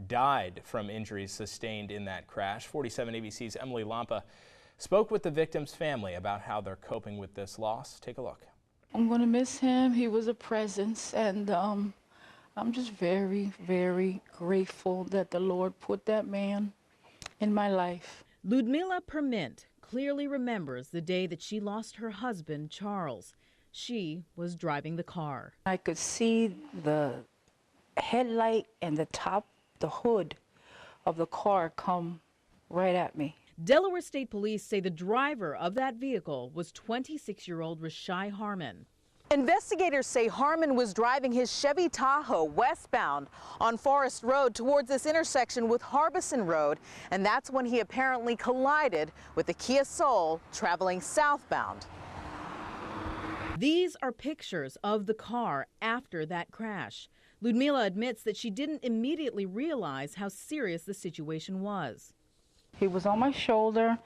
died from injuries sustained in that crash. 47 ABC's Emily Lampa spoke with the victim's family about how they're coping with this loss. Take a look. I'm going to miss him. He was a presence, and I'm just very, very grateful that the Lord put that man in my life. Ludmila Permint clearly remembers the day that she lost her husband, Charles. She was driving the car. I could see the headlight and the hood of the car come right at me. Delaware State Police say the driver of that vehicle was 26-year-old Rashai Harmon. Investigators say Harmon was driving his Chevy Tahoe westbound on Forest Road towards this intersection with Harbison Road, and that's when he apparently collided with the Kia Soul traveling southbound. These are pictures of the car after that crash. Ludmila admits that she didn't immediately realize how serious the situation was. He was on my shoulder,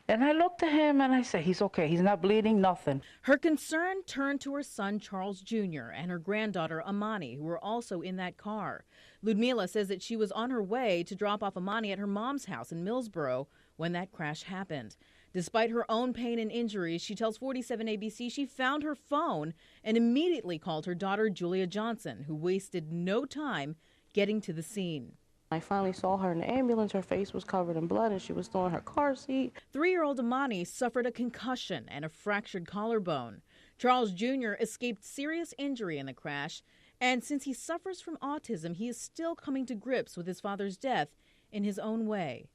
and I looked at him and I said, he's okay, he's not bleeding, nothing. Her concern turned to her son, Charles Jr., and her granddaughter, Amani, who were also in that car. Ludmila says that she was on her way to drop off Amani at her mom's house in Millsboro when that crash happened. Despite her own pain and injuries, she tells 47 ABC she found her phone and immediately called her daughter, Julia Johnson, who wasted no time getting to the scene. I finally saw her in the ambulance. Her face was covered in blood and she was still in her car seat. 3-year-old Amani suffered a concussion and a fractured collarbone. Charles Jr. escaped serious injury in the crash, and since he suffers from autism, he is still coming to grips with his father's death in his own way.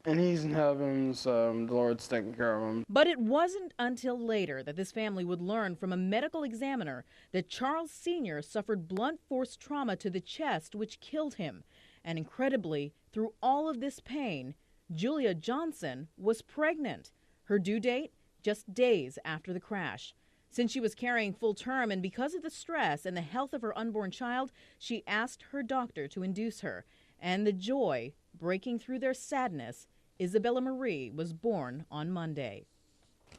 And he's in heaven, so the Lord's taking care of him. But it wasn't until later that this family would learn from a medical examiner that Charles Sr. suffered blunt force trauma to the chest, which killed him. And incredibly, through all of this pain, Julia Johnson was pregnant. Her due date, just days after the crash. Since she was carrying full term and because of the stress and the health of her unborn child, she asked her doctor to induce her. And the joy breaking through their sadness, Isabella Marie was born on Monday.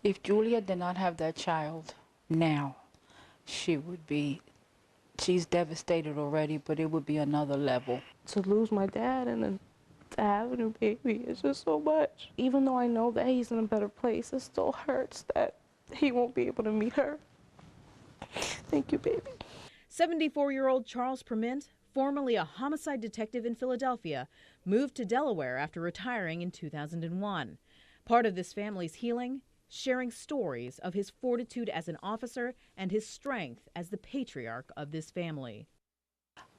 If Julia did not have that child now, she's devastated already, but it would be another level. To lose my dad and then to have a new baby is just so much. Even though I know that he's in a better place, it still hurts that he won't be able to meet her. Thank you, baby. 74-year-old Charles Permint, formerly a homicide detective in Philadelphia, moved to Delaware after retiring in 2001. Part of this family's healing, sharing stories of his fortitude as an officer and his strength as the patriarch of this family.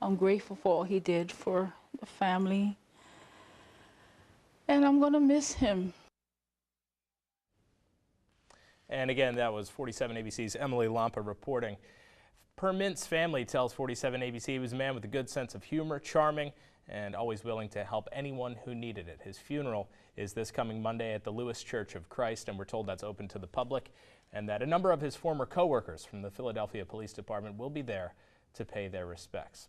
I'm grateful for all he did for the family, and I'm going to miss him. And again, that was 47 ABC's Emily Lampa reporting. Permint's family tells 47 ABC he was a man with a good sense of humor, charming, and always willing to help anyone who needed it. His funeral is this coming Monday at the Lewis Church of Christ, and we're told that's open to the public, and that a number of his former co-workers from the Philadelphia Police Department will be there to pay their respects.